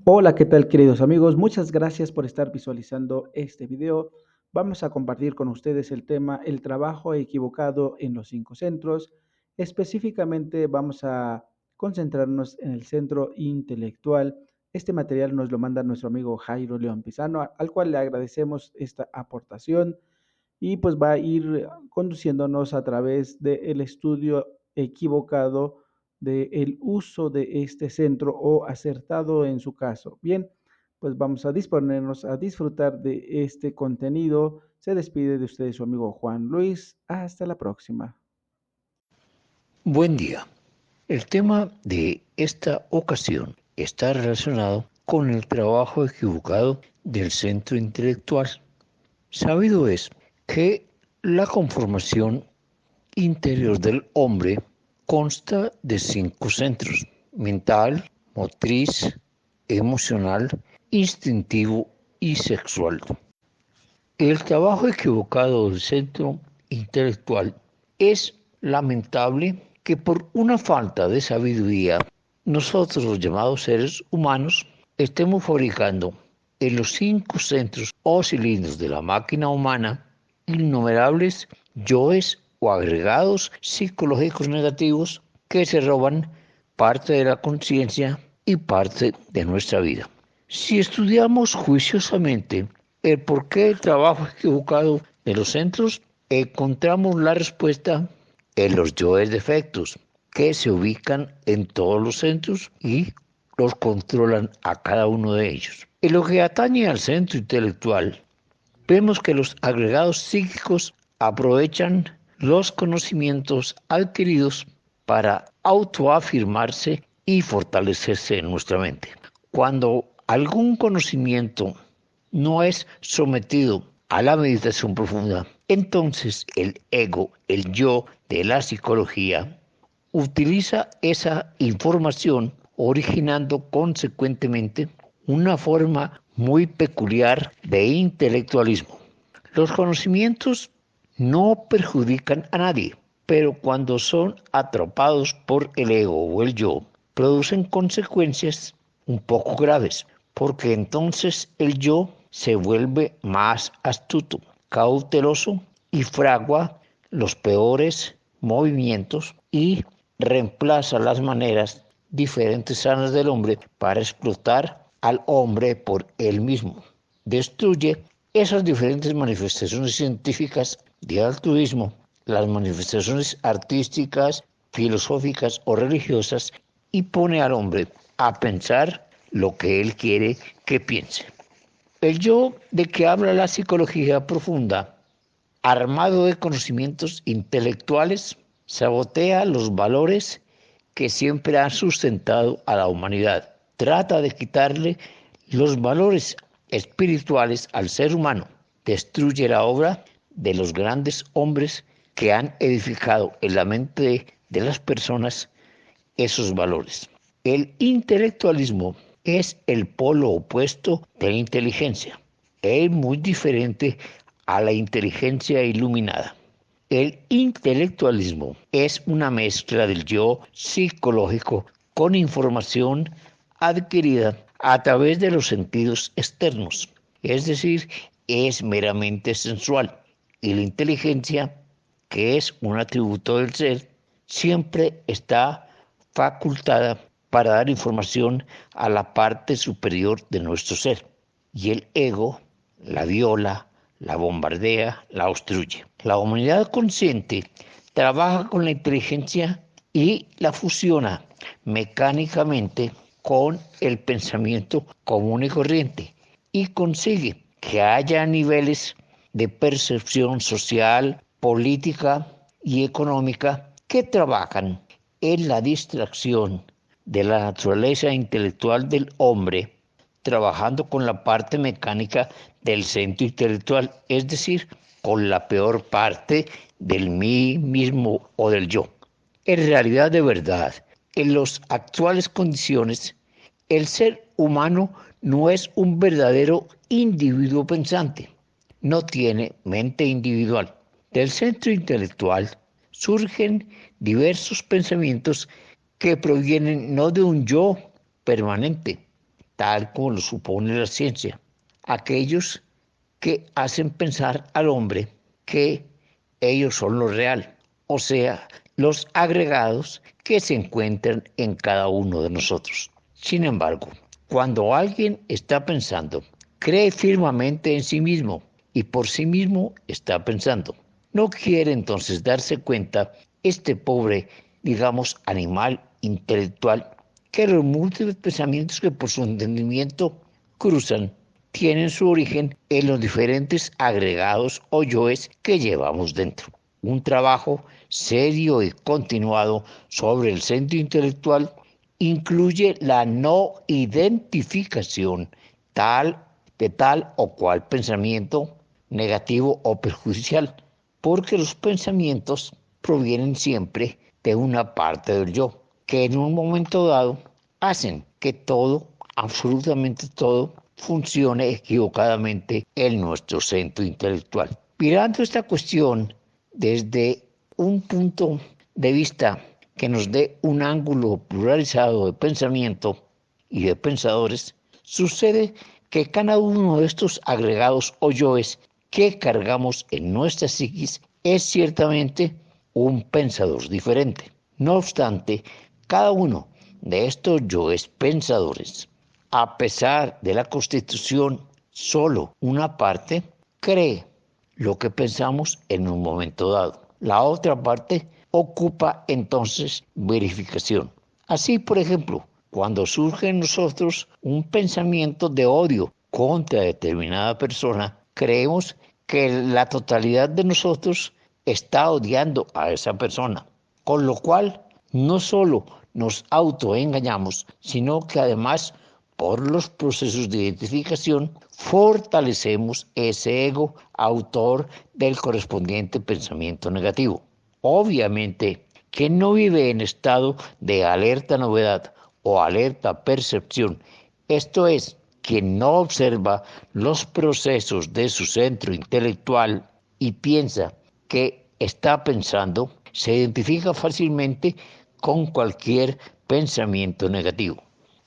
Hola, ¿qué tal queridos amigos? Muchas gracias por estar visualizando este video. Vamos a compartir con ustedes el tema el trabajo equivocado en los 5 centros. Específicamente vamos a concentrarnos en el centro intelectual. Este material nos lo manda nuestro amigo Jairo León Pizano, al cual le agradecemos esta aportación y pues va a ir conduciéndonos a través del estudio equivocado del uso de este centro o acertado en su caso. Bien, pues vamos a disponernos a disfrutar de este contenido. Se despide de ustedes su amigo Juan Luis. Hasta la próxima. Buen día. El tema de esta ocasión está relacionado con el trabajo equivocado del centro intelectual. Sabido es que la conformación interior del hombre consta de 5 centros: mental, motriz, emocional, instintivo y sexual. El trabajo equivocado del centro intelectual es lamentable que por una falta de sabiduría nosotros los llamados seres humanos estemos fabricando en los 5 centros o cilindros de la máquina humana innumerables yoes o agregados psicológicos negativos que se roban parte de la conciencia y parte de nuestra vida. Si estudiamos juiciosamente el porqué del trabajo equivocado de los centros, encontramos la respuesta en los yoes defectos, que se ubican en todos los centros y los controlan a cada uno de ellos. En lo que atañe al centro intelectual, vemos que los agregados psíquicos aprovechan los conocimientos adquiridos para autoafirmarse y fortalecerse en nuestra mente. Cuando algún conocimiento no es sometido a la meditación profunda, entonces el ego, el yo de la psicología, utiliza esa información originando consecuentemente una forma muy peculiar de intelectualismo. Los conocimientos no perjudican a nadie, pero cuando son atrapados por el ego o el yo, producen consecuencias un poco graves, porque entonces el yo se vuelve más astuto, cauteloso y fragua los peores movimientos y reemplaza las maneras diferentes sanas del hombre para explotar al hombre por él mismo. Destruye esas diferentes manifestaciones científicas de altruismo, las manifestaciones artísticas, filosóficas o religiosas, y pone al hombre a pensar lo que él quiere que piense. El yo de que habla la psicología profunda, armado de conocimientos intelectuales, sabotea los valores que siempre han sustentado a la humanidad. Trata de quitarle los valores espirituales al ser humano. Destruye la obra de los grandes hombres que han edificado en la mente de las personas esos valores. El intelectualismo es el polo opuesto de la inteligencia. Es muy diferente a la inteligencia iluminada. El intelectualismo es una mezcla del yo psicológico con información adquirida a través de los sentidos externos, es decir, es meramente sensual. Y la inteligencia, que es un atributo del ser, siempre está facultada para dar información a la parte superior de nuestro ser. Y el ego la viola, la bombardea, la obstruye. La humanidad consciente trabaja con la inteligencia y la fusiona mecánicamente con el pensamiento común y corriente y consigue que haya niveles de percepción social, política y económica que trabajan en la distracción de la naturaleza intelectual del hombre, trabajando con la parte mecánica del centro intelectual, es decir, con la peor parte del mí mismo o del yo. En realidad, de verdad, en las actuales condiciones, el ser humano no es un verdadero individuo pensante, no tiene mente individual. Del centro intelectual surgen diversos pensamientos que provienen no de un yo permanente, tal como lo supone la ciencia, aquellos que hacen pensar al hombre que ellos son lo real, o sea, los agregados que se encuentran en cada uno de nosotros. Sin embargo, cuando alguien está pensando, cree firmemente en sí mismo y por sí mismo está pensando. No quiere entonces darse cuenta este pobre, digamos, animal intelectual, que los múltiples pensamientos que por su entendimiento cruzan tienen su origen en los diferentes agregados o yoes que llevamos dentro. Un trabajo serio y continuado sobre el centro intelectual incluye la no identificación de tal o cual pensamiento negativo o perjudicial, porque los pensamientos provienen siempre de una parte del yo, que en un momento dado hacen que todo, absolutamente todo, funcione equivocadamente en nuestro centro intelectual. Mirando esta cuestión desde un punto de vista que nos dé un ángulo pluralizado de pensamiento y de pensadores, sucede que cada uno de estos agregados o yoes que cargamos en nuestra psiquis es ciertamente un pensador diferente. No obstante, cada uno de estos yoes pensadores, a pesar de la constitución, solo una parte cree lo que pensamos en un momento dado. La otra parte ocupa entonces verificación. Así, por ejemplo, cuando surge en nosotros un pensamiento de odio contra determinada persona, creemos que la totalidad de nosotros está odiando a esa persona, con lo cual no solo nos autoengañamos, sino que además por los procesos de identificación fortalecemos ese ego autor del correspondiente pensamiento negativo. Obviamente, quien no vive en estado de alerta novedad o alerta percepción, esto es, quien no observa los procesos de su centro intelectual y piensa que está pensando, se identifica fácilmente con cualquier pensamiento negativo.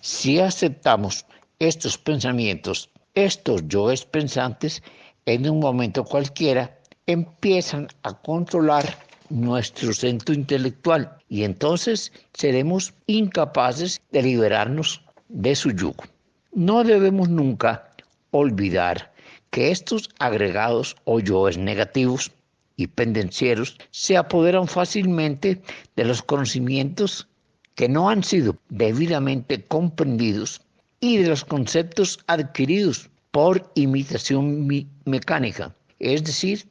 Si aceptamos estos pensamientos, estos yoes pensantes, en un momento cualquiera, empiezan a controlar nuestro centro intelectual y entonces seremos incapaces de liberarnos de su yugo. No debemos nunca olvidar que estos agregados o yoes negativos y pendencieros se apoderan fácilmente de los conocimientos que no han sido debidamente comprendidos y de los conceptos adquiridos por imitación mecánica, es decir,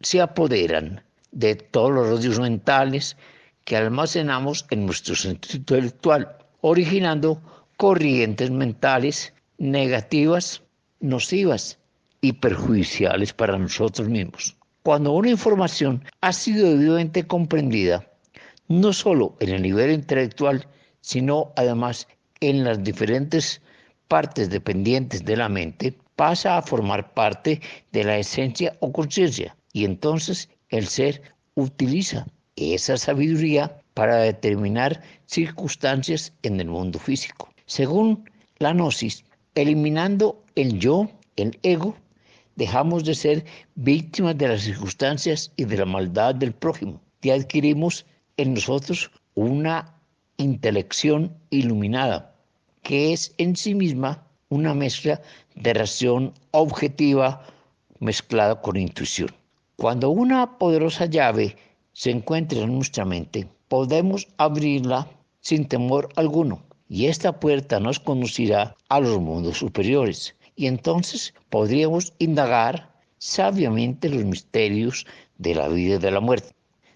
se apoderan de todos los radios mentales que almacenamos en nuestro centro intelectual, originando corrientes mentales negativas, nocivas y perjudiciales para nosotros mismos. Cuando una información ha sido debidamente comprendida, no solo en el nivel intelectual, sino además en las diferentes partes dependientes de la mente, pasa a formar parte de la esencia o conciencia, y entonces el ser utiliza esa sabiduría para determinar circunstancias en el mundo físico. Según la gnosis, eliminando el yo, el ego, dejamos de ser víctimas de las circunstancias y de la maldad del prójimo y adquirimos en nosotros una intelección iluminada, que es en sí misma una mezcla de razón objetiva mezclada con intuición. Cuando una poderosa llave se encuentra en nuestra mente, podemos abrirla sin temor alguno, y esta puerta nos conducirá a los mundos superiores, y entonces podríamos indagar sabiamente los misterios de la vida y de la muerte.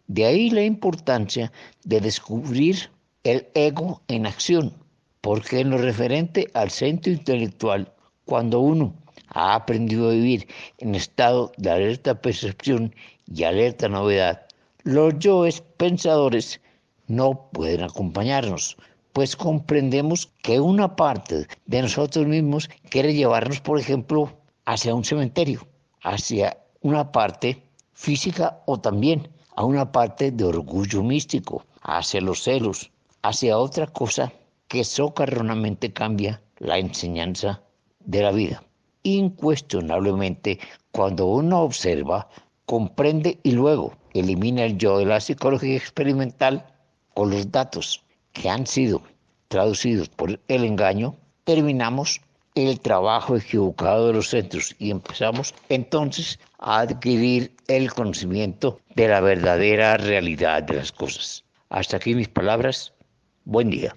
De ahí la importancia de descubrir el ego en acción, porque en lo referente al centro intelectual, cuando uno ha aprendido a vivir en estado de alerta percepción y alerta novedad, los yoes pensadores no pueden acompañarnos, pues comprendemos que una parte de nosotros mismos quiere llevarnos, por ejemplo, hacia un cementerio, hacia una parte física o también a una parte de orgullo místico, hacia los celos, hacia otra cosa que socarronamente cambia la enseñanza de la vida. Incuestionablemente, cuando uno observa, comprende y luego elimina el yo de la psicología experimental o los datos que han sido traducidos por el engaño, terminamos el trabajo equivocado de los centros y empezamos entonces a adquirir el conocimiento de la verdadera realidad de las cosas. Hasta aquí mis palabras. Buen día.